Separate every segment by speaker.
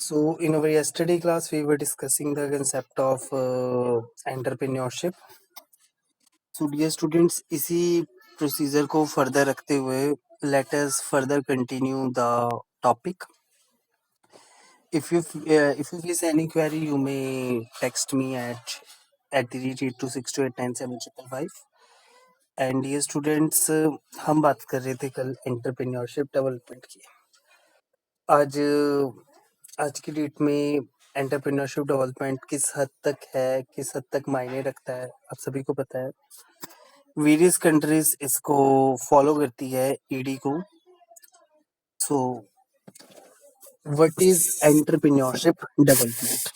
Speaker 1: So, in our yesterday class, we were discussing the concept of entrepreneurship. So, dear students, इसी procedure को further रखते हुए, let us further continue the topic. If you face any query, you may text me at the rate 8262897555. And dear students, हम बात कर रहे थे कल entrepreneurship development की. आज आज की डेट में एंटरप्रेन्योरशिप डेवलपमेंट किस हद तक है, किस हद तक मायने रखता है, आप सभी को पता है. वेरियस कंट्रीज इसको फॉलो करती है ईडी को. So what is entrepreneurship development?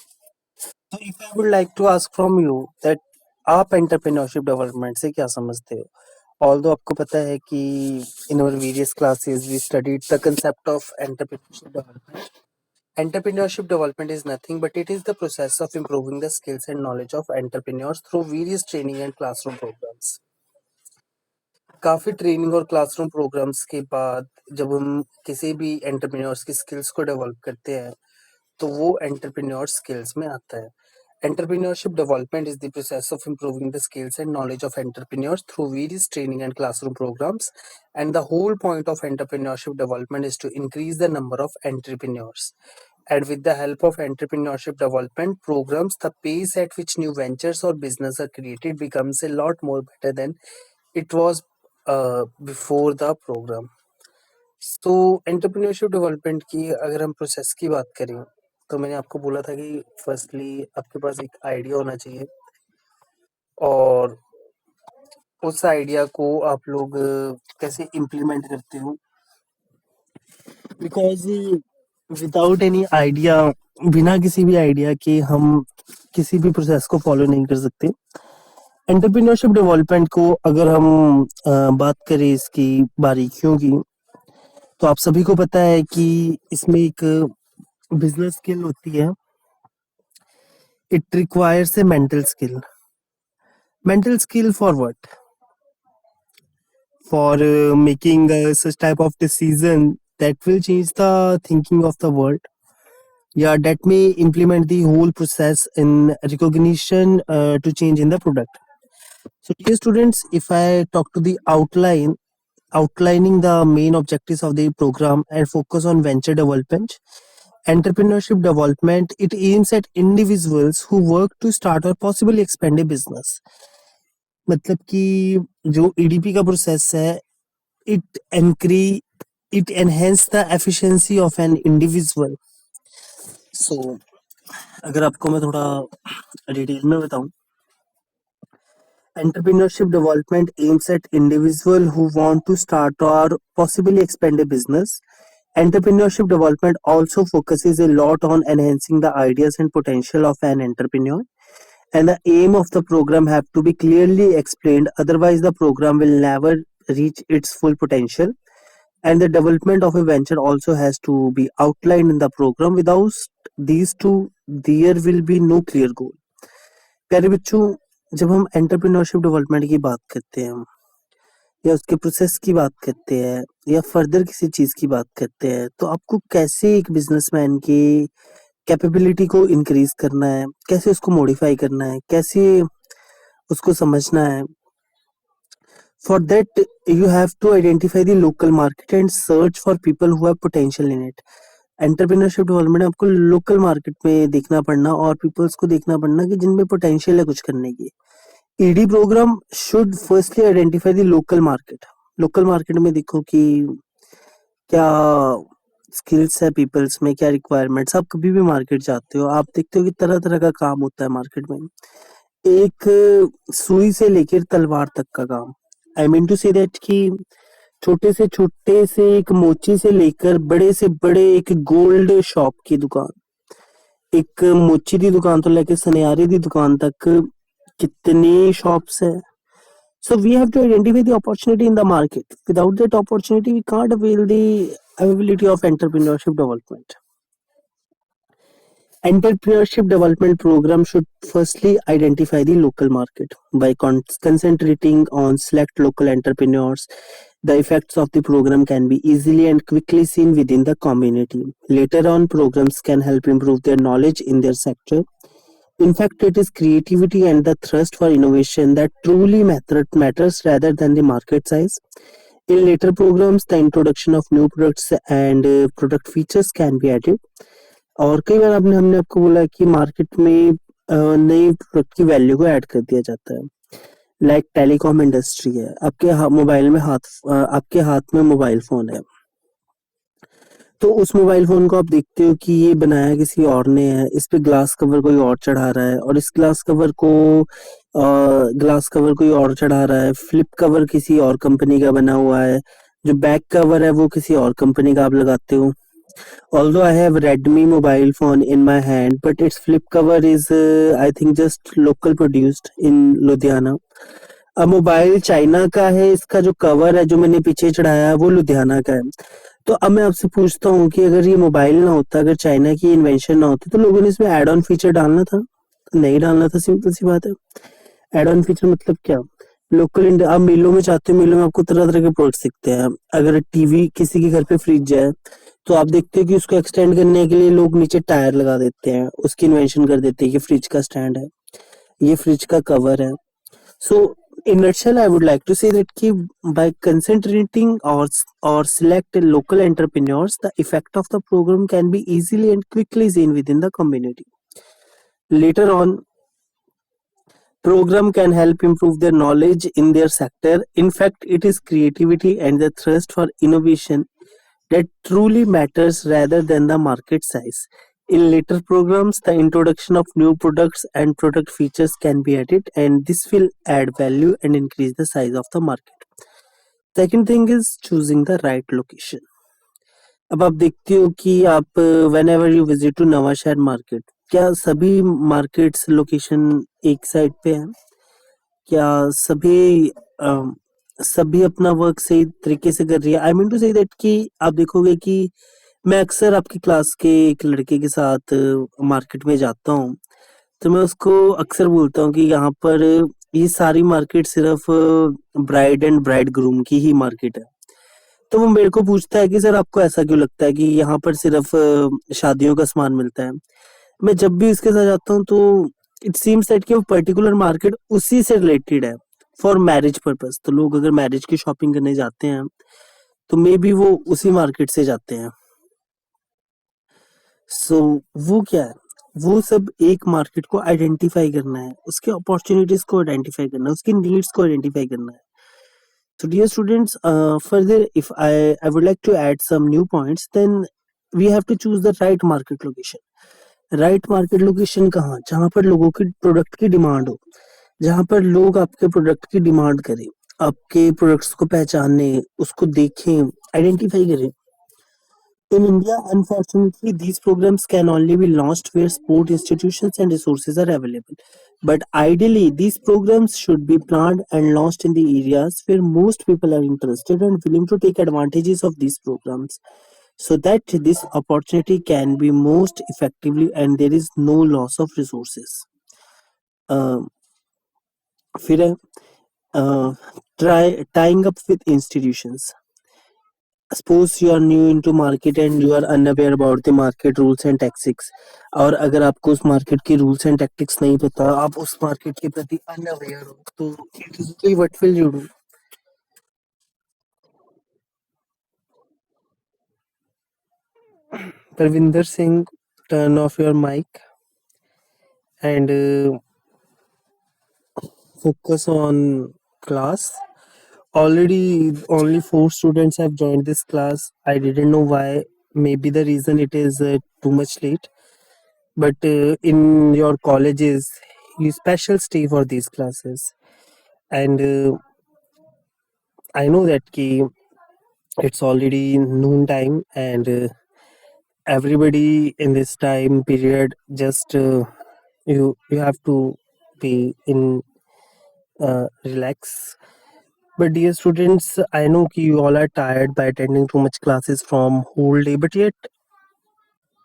Speaker 1: तो if I would like to ask from you that आप एंटरप्रेन्योरशिप डेवलपमेंट से क्या समझते हो? ऑल्दो आपको पता है कि in our various classes we studied the concept of entrepreneurship development. Entrepreneurship development is nothing but it is the process of improving the skills and knowledge of entrepreneurs through various training and classroom programs. काफ़ी training और classroom programmes के बाद जब हम किसी भी entrepreneurs की skills को डेवलप करते हैं तो वो एंटरप्रेन्योर स्किल्स में आता है. Entrepreneurship development is the process of improving the skills and knowledge of entrepreneurs through various training and classroom programs. And the whole point of entrepreneurship development is to increase the number of entrepreneurs. And with the help of entrepreneurship development programs, the pace at which new ventures or business are created becomes a lot more better than it was before the program. तो entrepreneurship development की अगर हम process की बात करें तो मैंने आपको बोला था कि फर्स्टली आपके पास एक आइडिया होना चाहिए और उस आइडिया को आप लोग कैसे इम्प्लीमेंट करते हो, बिकॉज विदाउट एनी आइडिया, बिना किसी भी आइडिया के हम किसी भी प्रोसेस को फॉलो नहीं कर सकते. एंटरप्रेन्योरशिप डेवलपमेंट को अगर हम बात करें इसकी बारीकियों की तो आप सभी को पता है कि इसमें एक बिजनेस स्किल होती है. It requires a mental skill. Mental skill for what? For making such type of decision that will change the thinking of the world. Yeah, that may implement the whole process in recognition to change in the product. So, dear students, if I talk to the outlining the main objectives of the program and focus on venture development, entrepreneurship development, it aims at individuals who work to start or possibly expand a business. मतलब कि जो EDP का process है, it enhance the efficiency of an individual. So, अगर आपको मैं थोड़ा detail में बताऊं, entrepreneurship development aims at individual who want to start or possibly expand a business. Entrepreneurship development also focuses a lot on enhancing the ideas and potential of an entrepreneur. And the aim of the program have to be clearly explained, otherwise the program will never reach its full potential. And the development of a venture also has to be outlined in the program. Without these two, there will be no clear goal. प्यारे बच्चों, जब हम entrepreneurship development की बात करते हैं या उसके प्रोसेस की बात करते हैं या फर्दर किसी चीज की बात करते हैं तो आपको कैसे एक बिजनेसमैन की कैपेबिलिटी को इंक्रीज करना है, कैसे उसको मॉडिफाई करना है, कैसे उसको समझना है. For that you have to identify the local market and search for people who have potential in it. Entrepreneurship development में आपको लोकल मार्केट में देखना पड़ना और पीपल्स को देखना पड़ना कि जिनमें पोटेंशियल है कुछ करने की. ED programme should firstly identify the local market. Local market में देखो कि क्या स्किल्स है पीपल्स में, क्या रिक्वायरमेंट्स. आप कभी भी मार्केट जाते हो, आप देखते हो कि तरह तरह का काम होता है मार्केट में. एक सुई से लेकर तलवार तक का काम. I mean to say that कि छोटे से एक मोची से लेकर बड़े से बड़े एक गोल्ड शॉप की दुकान, एक मोची की दुकान तो लेकर सुनयारे की दुकान तक कितनी शॉप्स है. So we have to identify the opportunity in the market. Without that opportunity, we can't avail the availability of entrepreneurship development. Entrepreneurship development program should firstly identify the local market by concentrating on select local entrepreneurs. The effects of the program can be easily and quickly seen within the community. Later on, programs can help improve their knowledge in their sector. In fact, it is creativity and the thirst for innovation that truly matters rather than the market size. In later programs, the introduction of new products and product features can be added. और कई बार आपने हमने आपको बोला कि market में नई product की वैल्यू को ऐड कर दिया जाता है। लाइक टेलीकॉम इंडस्ट्री है, आपके हाथ में मोबाइल फोन है, तो उस मोबाइल फोन को आप देखते हो कि ये बनाया किसी और ने है, इस पे ग्लास कवर कोई और चढ़ा रहा है, और इस ग्लास कवर कोई और चढ़ा रहा है, फ्लिप कवर किसी और कंपनी का बना हुआ है, जो बैक कवर है वो किसी और कंपनी का आप लगाते हो। Although I have Redmi mobile phone in my hand, but its flip cover is, I think, just local produced in Ludhiana. अब मोबाइल चाइना का है, इसका जो कवर है जो मैंने पीछे चढ़ाया है वो लुधियाना का है। तो अब मैं आपसे पूछता हूँ कि अगर ये मोबाइल ना होता, अगर चाइना की इन्वेंशन ना होती, तो लोगों ने इसमें एड ऑन फीचर डालना था? नहीं डालना था, सिंपल सी बात है। एड ऑन फीचर मतलब क्या? लोकल इंडिया, आप मेलों में जाते हो, मेलों में आपको तरह तरह के प्रोडक्ट्स दिखते हैं। अगर टीवी किसी के घर पे फ्रिज है, तो आप देखते हो कि उसको एक्सटेंड करने के लिए लोग नीचे टायर लगा देते हैं, उसकी इन्वेंशन कर देते हैं कि फ्रिज का स्टैंड है, ये फ्रिज का कवर है। So, in nutshell, I would like to say that by concentrating or select local entrepreneurs, the effect of the program can be easily and quickly seen within the community. Later on, program can help improve their knowledge in their sector. In fact, it is creativity and the thirst for innovation that truly matters rather than the market size. In later programs, the introduction of new products and product features can be added, and this will add value and increase the size of the market. Second thing is choosing the right location. अब आप देखते हो कि आप whenever you visit to नवा शहर market, क्या सभी मार्केट्स लोकेशन एक साइड पे है? क्या सभी अपना वर्क सही तरीके से कर रही है? I mean to say that कि आप देखोगे कि मैं अक्सर आपकी क्लास के एक लड़के के साथ मार्केट में जाता हूँ, तो मैं उसको अक्सर बोलता हूँ कि यहाँ पर ये सारी मार्केट सिर्फ ब्राइड एंड ब्राइड ग्रूम की ही मार्केट है। तो वो मेरे को पूछता है कि सर आपको ऐसा क्यों लगता है कि यहाँ पर सिर्फ शादियों का सामान मिलता है? मैं जब भी उसके साथ जाता हूँ तो इट सीम्स दैट कि वो पर्टिकुलर मार्केट उसी से रिलेटेड है फॉर मैरिज पर्पस। तो लोग अगर मैरिज की शॉपिंग करने जाते हैं तो मे बी वो उसी मार्केट से जाते हैं। सो वो क्या है? वो सब एक मार्केट को आइडेंटिफाई करना है, उसके अपॉर्चुनिटीज को आइडेंटिफाई करना है, उसकी नीड्स को आइडेंटिफाई करना है। So, dear students, further, if I would like to add some new points, then we have to choose the right market location. Right market location कहाँ? जहाँ पर लोगों की प्रोडक्ट की डिमांड हो, जहाँ पर लोग आपके प्रोडक्ट की डिमांड करें, आपके प्रोडक्ट्स को पहचाने, उसको देखें, आइडेंटिफाई करें। In India, unfortunately, these programs can only be launched where sport institutions and resources are available. But ideally, these programs should be planned and launched in the areas where most people are interested and willing to take advantages of these programs so that this opportunity can be most effectively and there is no loss of resources. Uh, फिर है tying up with institutions. Suppose you are new into market and you are unaware about the market rules and tactics, और अगर आपको उस market की rules and tactics नहीं पता, आप उस मार्केट के प्रति अनअवेयर हो, तो basically what will you do? Parvinder Singh, turn off your mic and focus on class. Already only 4 students have joined this class. I didn't know why. Maybe the reason it is too much late. But in your colleges, you special stay for these classes. And I know that it's already noon time, and everybody in this time period just you have to be in relax. But dear students, I know you all are tired by attending too much classes from whole day, but yet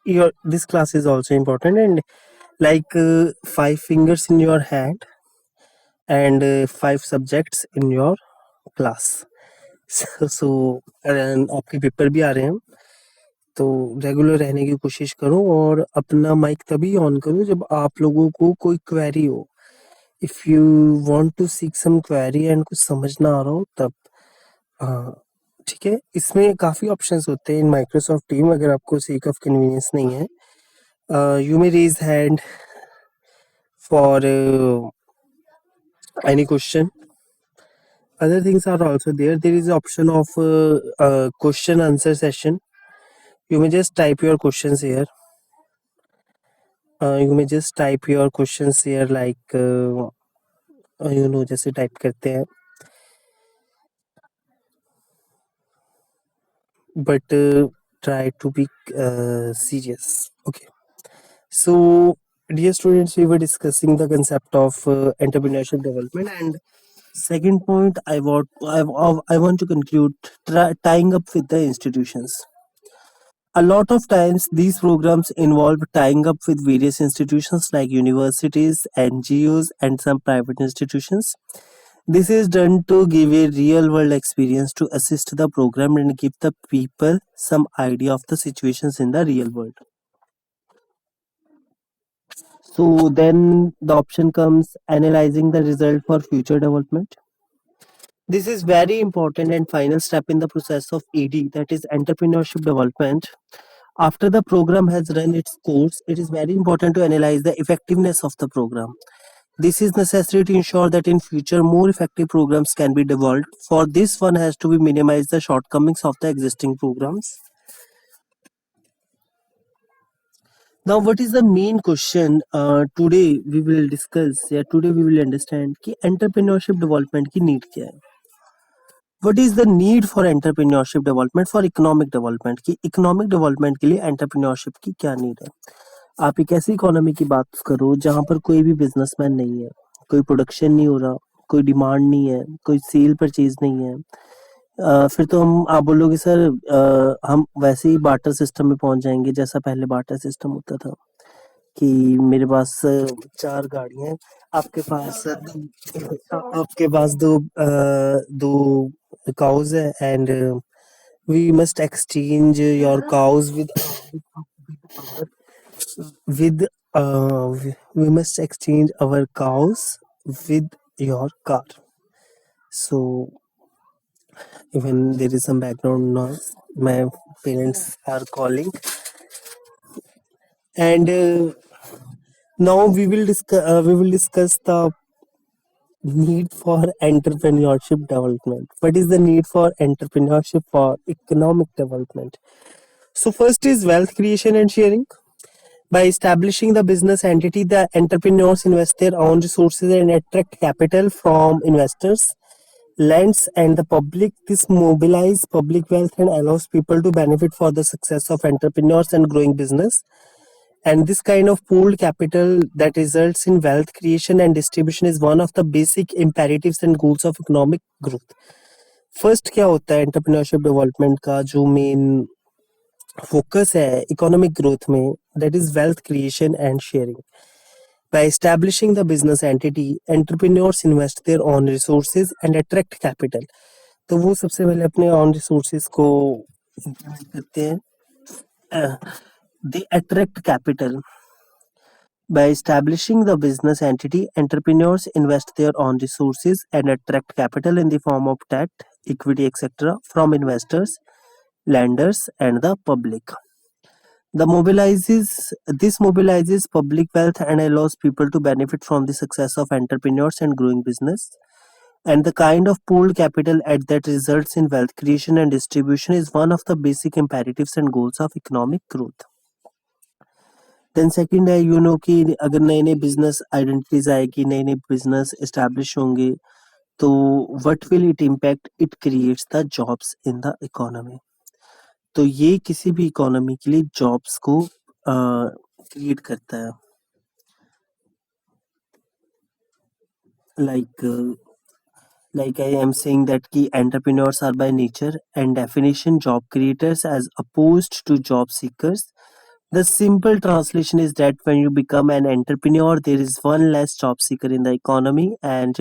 Speaker 1: your this class is also important, and like five fingers in your hand and five subjects in your class. सो आपके paper भी आ रहे हैं, तो regular रहने की कोशिश करो और अपना माइक तभी ऑन करो जब आप लोगों को कोई क्वेरी हो। If you want to seek some query and कुछ समझ ना आ रहा हो तब। हाँ, ठीक है। इसमें काफ़ी ऑप्शंस होते हैं इन माइक्रोसॉफ्ट टीम, अगर आपको सेक ऑफ कन्वीनियंस नहीं है। You may raise hand for any question. Other things are also there. There is option of question answer session. You may just type your questions here. You may just type your questions here like जैसे type करते हैं, but try to be serious. Okay. So, dear students, we were discussing the concept of entrepreneurship development, and second point I want to conclude tying up with the institutions. A lot of times these programs involve tying up with various institutions like universities, NGOs, and some private institutions. This is done to give a real world experience to assist the program and give the people some idea of the situations in the real world. So then the option comes analyzing the result for future development. This is very important and final step in the process of ED, that is entrepreneurship development. After the program has run its course, it is very important to analyze the effectiveness of the program. This is necessary to ensure that in future more effective programs can be developed. For this, one has to be minimize the shortcomings of the existing programs. Now, what is the main question today we will discuss? Yeah, today we will understand कि entrepreneurship development की need क्या है. What is the need for entrepreneurship development for economic development? कि economic development के लिए entrepreneurship की क्या need है? आप एक ऐसी इकोनॉमी की बात करो जहां पर कोई भी बिजनेसमैन नहीं है, कोई प्रोडक्शन नहीं हो रहा, कोई डिमांड नहीं है, कोई सेल परचेज नहीं है। फिर तो आप बोलोगे सर हम वैसे ही बार्टर सिस्टम में पहुंच जाएंगे जैसा पहले बार्टर सिस्टम होता था कि मेरे पास चार गाड़ियां हैं, आपके पास आपके पास दो काउज है and we must exchange your cows with we must exchange our cows with your car. So even there is some background noise, my parents are calling, and now we will discuss the need for entrepreneurship development. What is the need for entrepreneurship for economic development? So first is wealth creation and sharing. By establishing the business entity, the entrepreneurs invest their own resources and attract capital from investors, lends, and the public. This mobilizes public wealth and allows people to benefit for the success of entrepreneurs and growing business. And this kind of pooled capital that results in wealth creation and distribution is one of the basic imperatives and goals of economic growth. First क्या होता है entrepreneurship development का जो main focus है economic growth में, that is wealth creation and sharing. By establishing the business entity, entrepreneurs invest their own resources and attract capital. तो वो सबसे पहले अपने own resources को implement करते हैं. They attract capital. By establishing the business entity, entrepreneurs invest their own resources and attract capital in the form of debt, equity, etc. from investors, lenders, and the public. This mobilizes public wealth and allows people to benefit from the success of entrepreneurs and growing business. And the kind of pooled capital that results in wealth creation and distribution is one of the basic imperatives and goals of economic growth. Then second है कि अगर नए नए business identities आएगी, नए नए business establish होंगे, तो what will it impact? It creates the jobs in the economy. तो ये किसी भी इकोनॉमी के लिए जॉब्स को क्रिएट करता है. like I am saying that key entrepreneurs are by nature and definition job creators as opposed to job seekers. The simple translation is that when you become an entrepreneur, there is one less job seeker in the economy, and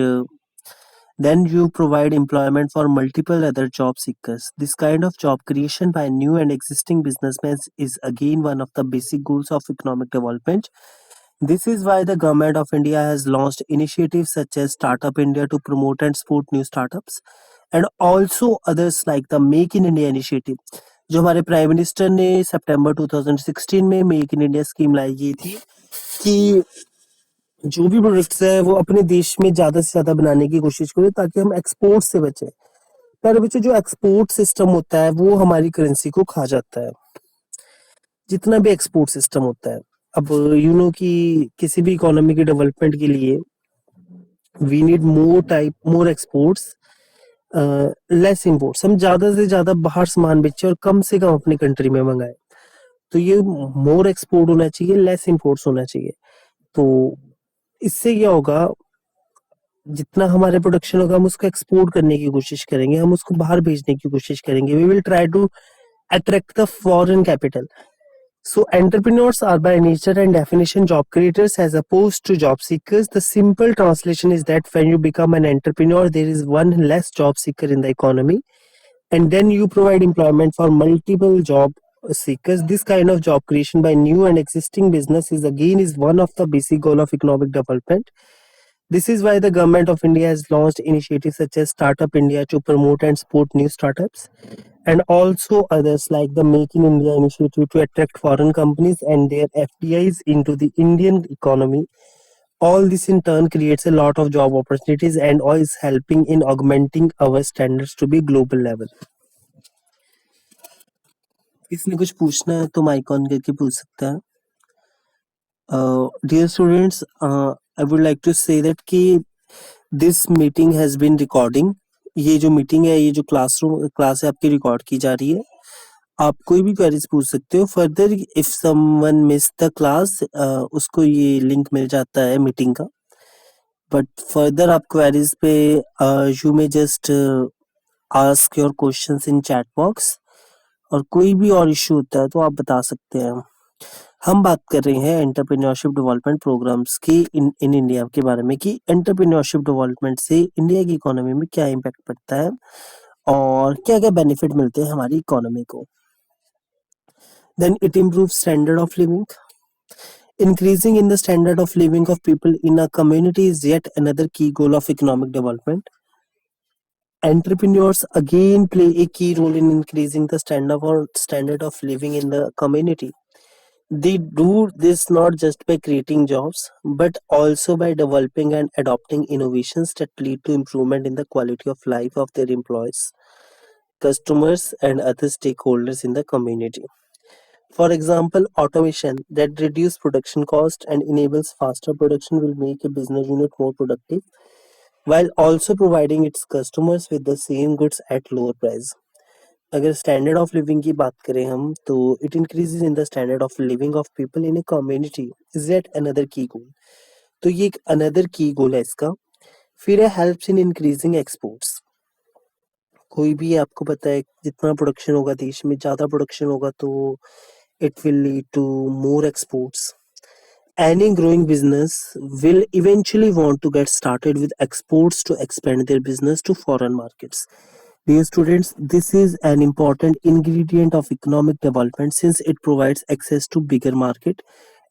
Speaker 1: then you provide employment for multiple other job seekers. This kind of job creation by new and existing businessmen is again one of the basic goals of economic development. This is why the government of India has launched initiatives such as Startup India to promote and support new startups, and also others like the Make in India initiative. जो हमारे prime minister ने सितंबर 2016 में make in India scheme लाई गई थी कि जो भी products है वो अपने देश में ज्यादा से ज्यादा बनाने की कोशिश करें ताकि हम एक्सपोर्ट से बचें। पर बच्चों जो एक्सपोर्ट सिस्टम होता है वो हमारी करेंसी को खा जाता है, जितना भी एक्सपोर्ट सिस्टम होता है। अब कि किसी भी इकोनॉमी के डेवलपमेंट के लिए we need more exports, less imports. हम ज्यादा से ज्यादा बाहर सामान बेचें और कम से कम अपनी कंट्री में मंगाए। तो ये मोर एक्सपोर्ट होना चाहिए, लेस इंपोर्ट्स होना चाहिए। तो इससे क्या होगा, जितना हमारे प्रोडक्शन होगा हम उसको एक्सपोर्ट करने की कोशिश करेंगे, हम उसको बाहर भेजने की कोशिश करेंगे। We will try to attract the foreign capital. So entrepreneurs are by nature and definition job creators as opposed to job seekers. The simple translation is that when you become an entrepreneur, there is one less job seeker in the economy, and then you provide employment for multiple job seekers. This kind of job creation by new and existing businesses again is one of the basic goal of economic development. This is why the government of India has launched initiatives such as Startup India to promote and support new startups, and also others like the Make in India initiative to attract foreign companies and their FDIs into the Indian economy. All this in turn creates a lot of job opportunities and is helping in augmenting our standards to be global level. किसने कुछ पूछना है तो mic on करके पूछ सकता है। Dear students, I would like to say that कि this meeting has been recording. ये जो मीटिंग है, ये जो क्लास है आपकी रिकॉर्ड की जा रही है। आप कोई भी क्वेरीज पूछ सकते हो। Further if someone miss the class, उसको ये लिंक मिल जाता है मीटिंग का। बट फर्दर आप क्वेरीज पे you may just ask your questions in chat box, और कोई भी और इश्यू होता है तो आप बता सकते हैं। हम बात कर रहे हैं एंटरप्रेन्योरशिप डेवलपमेंट प्रोग्राम्स की इन इंडिया के बारे में कि एंटरप्रेन्योरशिप डेवलपमेंट से इंडिया की इकोनॉमी में क्या इम्पैक्ट पड़ता है और क्या क्या बेनिफिट मिलते हैं हमारी इकोनॉमी को। Then it improve standard of living. Increasing in the standard of living of people in a community is yet another key goal of economic development. Entrepreneurs again play a key role in increasing the standard of living in the community. They do this not just by creating jobs, but also by developing and adopting innovations that lead to improvement in the quality of life of their employees, customers, and other stakeholders in the community. For example, automation that reduces production cost and enables faster production will make a business unit more productive while also providing its customers with the same goods at lower price. अगर standard of living की बात करें हम, तो it increases in the standard of living of people in a community is at another की गोल। तो ये एक अनदर की गोल है इसका। फिर है हेल्प्स इन इंक्रीजिंग एक्सपोर्ट्स। कोई भी आपको पता है जितना प्रोडक्शन होगा देश में, ज्यादा प्रोडक्शन होगा तो it will lead to more exports. Any growing business will eventually want to get started with exports to expand their business to foreign markets. Dear students, this is an important ingredient of economic development since it provides access to bigger market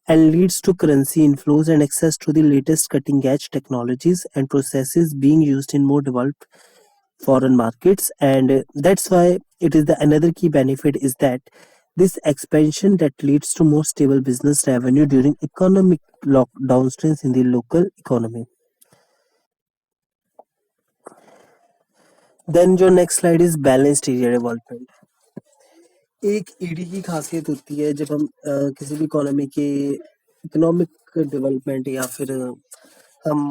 Speaker 1: and leads to currency inflows and access to the latest cutting edge technologies and processes being used in more developed foreign markets. And that's why it is the another key benefit is that this expansion that leads to more stable business revenue during economic downstrains in the local economy. Then your next slide is balanced area development. एक ED की खासियत होती है जब हम किसी भी economy के इकोनॉमिक डेवलपमेंट या फिर हम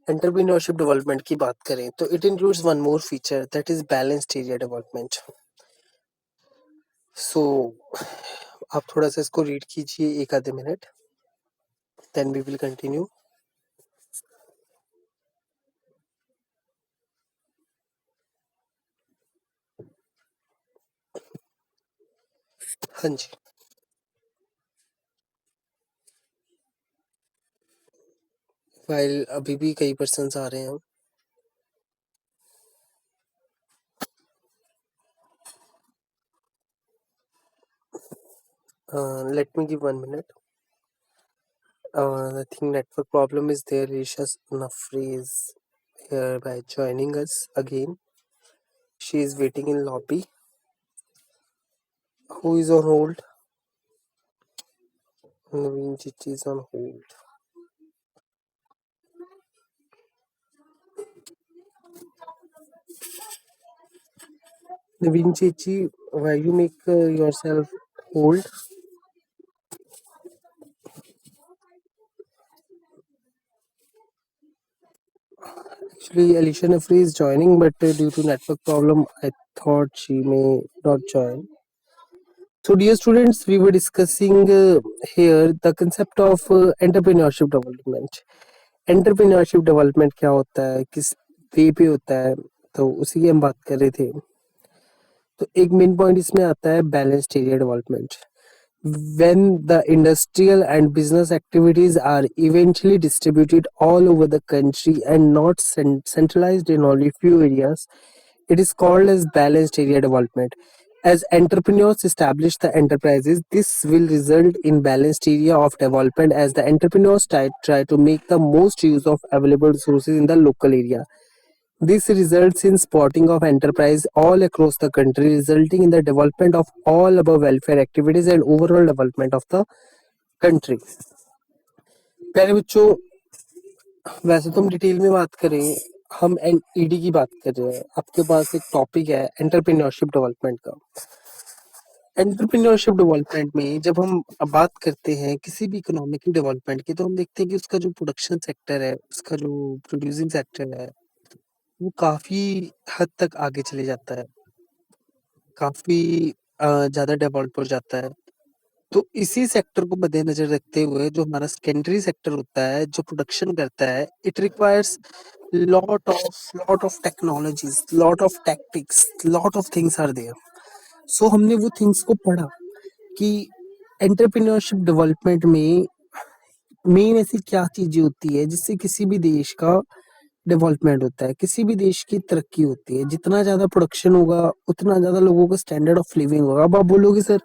Speaker 1: एंटरप्रेन्योरशिप डेवलपमेंट की बात करें तो it includes one more feature that is balanced area development. So आप थोड़ा सा इसको रीड कीजिए एक आधे minute, then we will continue. हाँ जी। while अभी भी कई persons आ रहे हैं. Let me give 1 minute. I think network problem is there. Risha Nafri is here by joining us again. She is waiting in lobby. Who is on hold? Naveen Chichi is on hold. Naveen Chichi, why you make yourself hold? Actually, Alicia Nafri is joining, but due to network problem, I thought she may not join. So, dear students, we were discussing here the concept of entrepreneurship development. Entrepreneurship development क्या होता है, किस वे पे होता है, तो उसी की हम बात कर रहे थे. तो एक मेन पॉइंट इसमें आता है balanced area development. When the industrial and business activities are eventually distributed all over the country and not centralized in only few areas, it is called as balanced area development. As entrepreneurs establish the enterprises, this will result in balanced area of development as the entrepreneurs try to make the most use of available resources in the local area. This results in spotting of enterprise all across the country, resulting in the development of all above welfare activities and overall development of the country. प्यारे बच्चों, वैसे तो हम detail में बात करें, हम ED की बात कर रहे हैं. आपके पास एक टॉपिक है एंटरप्रेन्योरशिप डेवलपमेंट का. एंटरप्रेन्योरशिप डेवलपमेंट में जब हम बात करते हैं किसी भी इकोनॉमिक डेवलपमेंट की, तो हम देखते हैं कि उसका जो प्रोडक्शन सेक्टर है, उसका जो प्रोड्यूसिंग सेक्टर है, वो काफी हद तक आगे चले जाता है, काफी ज्यादा डेवलप हो जाता है. तो इसी सेक्टर को मद्देनजर रखते हुए जो हमारा सेकेंडरी सेक्टर होता है, जो प्रोडक्शन करता है, it requires lot of technologies, lot of tactics, lot of things are there. So हमने वो थिंग्स को पढ़ा कि एंटरप्रेन्योरशिप डेवलपमेंट में मेन ऐसी क्या चीजें होती है जिससे किसी भी देश का डेवलपमेंट होता है, किसी भी देश की तरक्की होती है. जितना ज्यादा प्रोडक्शन होगा उतना ज्यादा लोगों का स्टैंडर्ड ऑफ लिविंग होगा. अब आप बोलोगे सर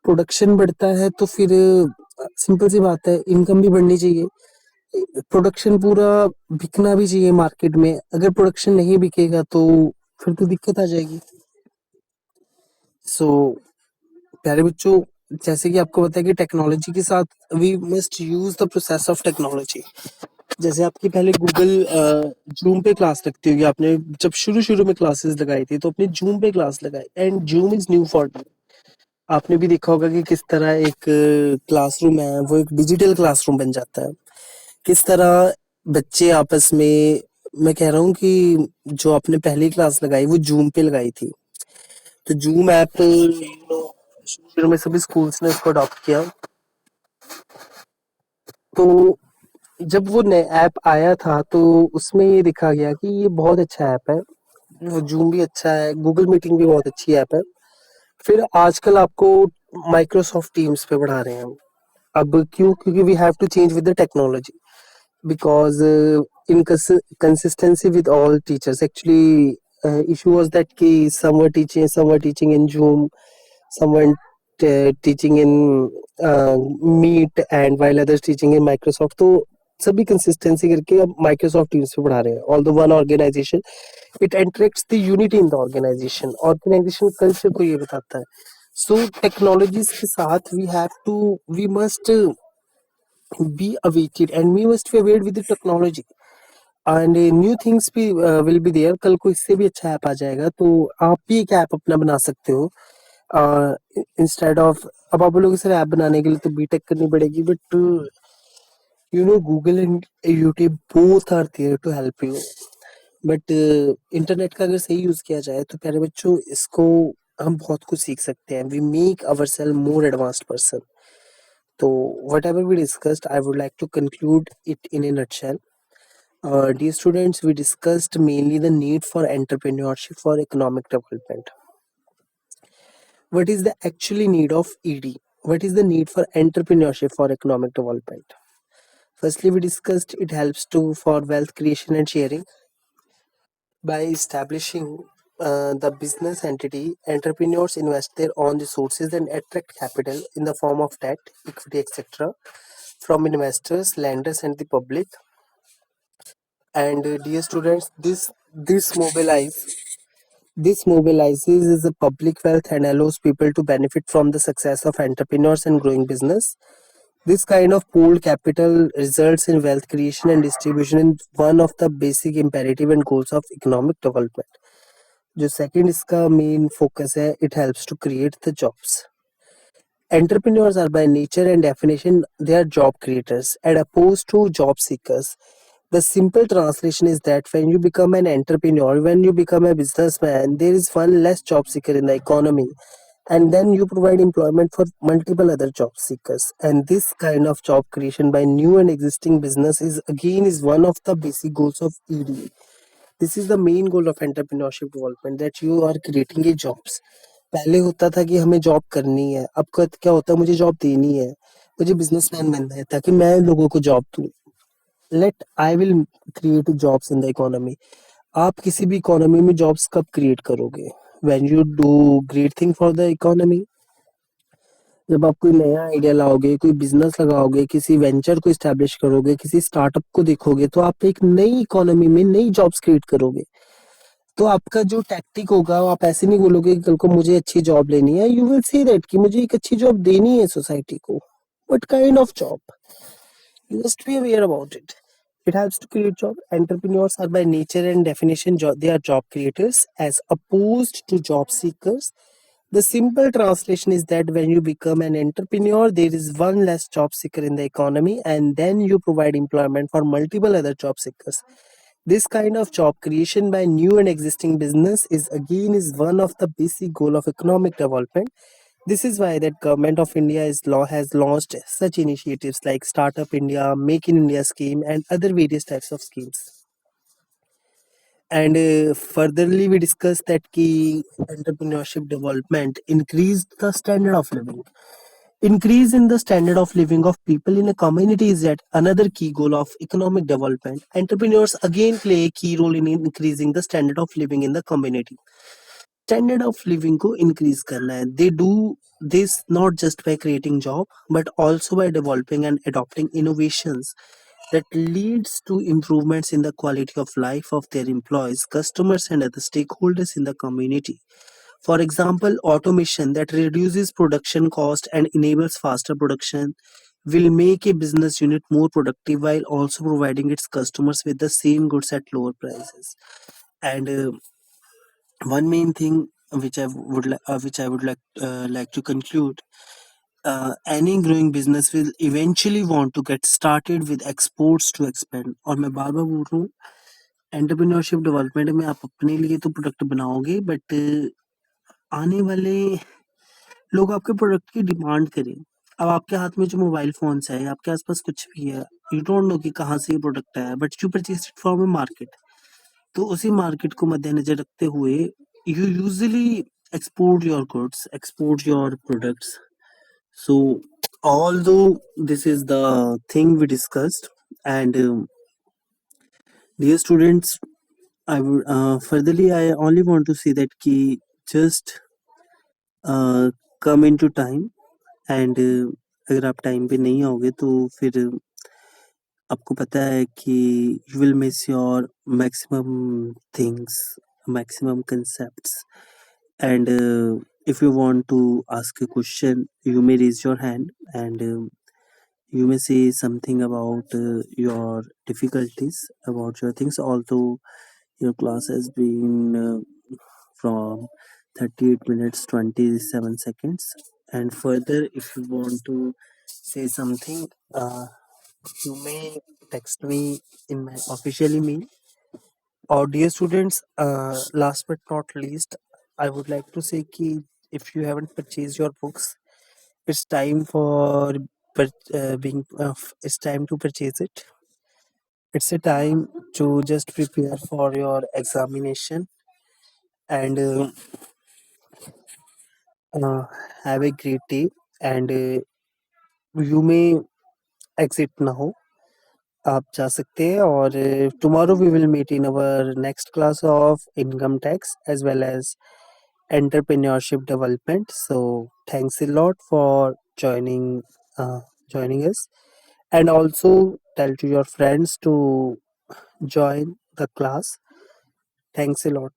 Speaker 1: प्रोडक्शन बढ़ता है तो फिर सिंपल सी बात है, इनकम भी बढ़नी चाहिए, प्रोडक्शन पूरा बिकना भी चाहिए मार्केट में. अगर प्रोडक्शन नहीं बिकेगा तो फिर तो दिक्कत आ जाएगी. सो प्यारे बच्चों, जैसे कि आपको पता है कि टेक्नोलॉजी के साथ we must use the process of technology. जैसे आपकी पहले गूगल जूम पे क्लास लगती होगी, आपने जब शुरू शुरू में क्लासेस लगाई थी तो अपने जूम पे क्लास लगाई, and zoom is new for me. आपने भी देखा होगा कि किस तरह एक क्लासरूम है वो एक डिजिटल क्लासरूम बन जाता है. किस तरह बच्चे आपस में, मैं कह रहा हूँ कि जो आपने पहली क्लास लगाई वो जूम पे लगाई थी, तो जूम ऐप शुरू में सभी स्कूल्स ने इसको अडॉप्ट किया. तो जब वो नया ऐप आया था तो उसमें ये दिखा गया कि ये बहुत अच्छा ऐप है, जूम भी अच्छा है, गूगल मीटिंग भी बहुत अच्छी ऐप है. फिर आजकल आपको माइक्रोसॉफ्ट टीम्स पे बढ़ा रहे हैं हम. अब क्यों? क्योंकि we have to change with the technology, because inconsistency with all teachers actually, issue was that ki some were teaching in Zoom, some were teaching in Meet, and while others teaching in Microsoft. तो सभी consistency करके अब Microsoft teams पे बढ़ा रहे हैं. All the one organisation, it attracts the unity in the organisation culture को ये बताता है. सो टेक्नोलॉजीज के साथ we must be awaited and we must be aware with the technology, and new things भी will be there. कल को इससे भी अच्छा ऐप आ जाएगा तो आप भी एक ऐप अपना बना सकते हो. इंस्टेड ऑफ, अब आप बोलोगे सर ऐप बनाने के लिए तो बीटेक करनी पड़ेगी, but Google and YouTube both are there to help you. But internet का अगर सही यूज किया जाए तो प्यारे बच्चों, इसको हम बहुत कुछ सीख सकते हैं. We make our self more advanced person. So, whatever we discussed, I would like to conclude it in a nutshell. Dear students, we discussed mainly the need for entrepreneurship for economic development. What is the actually need of ED? What is the need for entrepreneurship for economic development? Firstly, we discussed it helps to for wealth creation and sharing by establishing the business entity. Entrepreneurs invest their own resources and attract capital in the form of debt, equity, etc., from investors, lenders, and the public. And dear students, this mobilizes the public wealth and allows people to benefit from the success of entrepreneurs and growing business. This kind of pooled capital results in wealth creation and distribution in one of the basic imperative and goals of economic development. जो second इसका main focus है, it helps to create the jobs. Entrepreneurs are by nature and definition they are job creators as opposed to job seekers. The simple translation is that when you become an entrepreneur, when you become a businessman, there is one less job seeker in the economy, and then you provide employment for multiple other job seekers. And this kind of job creation by new and existing business is one of the basic goals of EDA. This is the main goal of entrepreneurship development, that you are creating a jobs. पहले होता था कि हमें job करनी है, अब क्या होता है, मुझे जॉब देनी है, मुझे बिजनेसमैन बनना है ताकि मैं लोगों को जॉब दूं. Let I will create jobs in the economy. आप किसी भी इकोनॉमी में जॉब्स कब क्रिएट करोगे? When you do great thing for the economy. जब आप कोई नया आइडिया लाओगे, कोई बिजनेस लगाओगे, किसी वेंचर को स्टैब्लिश करोगे, किसी स्टार्टअप को देखोगे, तो आप एक नई इकोनॉमी में नई जॉब्स क्रिएट करोगे. तो आपका जो टैक्टिक होगा, आप ऐसे नहीं बोलोगे कि कल को मुझे अच्छी जॉब लेनी है. यू विल से दैट कि मुझे एक अच्छी जॉब देनी है सोसाइटी को. What kind of job? You must be aware about it. It helps to create job. Entrepreneurs are by nature and definition they are job creators as opposed to job seekers. The simple translation is that when you become an entrepreneur, there is one less job seeker in the economy, and then you provide employment for multiple other job seekers. This kind of job creation by new and existing business is one of the basic goal of economic development. This is why that government of India has launched such initiatives like Startup India, Make in India scheme, and other various types of schemes. And furtherly, we discussed that key entrepreneurship development increased the standard of living. Increase in the standard of living of people in a community is yet another key goal of economic development. Entrepreneurs again play a key role in increasing the standard of living in the community. Standard of living को increase करना है. They do this not just by creating job, but also by developing and adopting innovations that leads to improvements in the quality of life of their employees, customers, and other stakeholders in the community. For example, automation that reduces production cost and enables faster production will make a business unit more productive while also providing its customers with the same goods at lower prices. And one main thing which I would like to conclude, any growing business will eventually want to get started with exports to expand. और मैं बार बार बोल रहा हूँ, entrepreneurship development में आप अपने लिए तो प्रोडक्ट बनाओगे, बट आने वाले लोग आपके प्रोडक्ट की डिमांड करें. अब आपके हाथ में जो मोबाइल फोन्स है, आपके आसपास कुछ भी है, यू डोंट नो कि कहाँ से ये प्रोडक्ट आया, but you purchase it from a market. तो उसी मार्केट को मद्देनजर रखते हुए you usually export your goods, export your products. So, although this is the thing we discussed, and dear students, I would furtherly I only want to say that ki just come into time, and अगर आप time पे नहीं आओगे तो फिर आपको पता है कि you will miss your maximum things, maximum concepts. And if you want to ask a question, you may raise your hand, and you may say something about your difficulties, about your things. Although your class has been from 38 minutes 27 seconds, and further, if you want to say something, you may text me in my official email. Or dear students, last but not least, I would like to say कि if you haven't purchased your books, it's time for it's time to purchase it. It's a time to just prepare for your examination, and uh, have a great day. And you may exit now. आप जा सकते हैं और tomorrow we will meet in our next class of income tax as well as entrepreneurship development. So thanks a lot for uh, joining us, and also tell to your friends to join the class. Thanks a lot.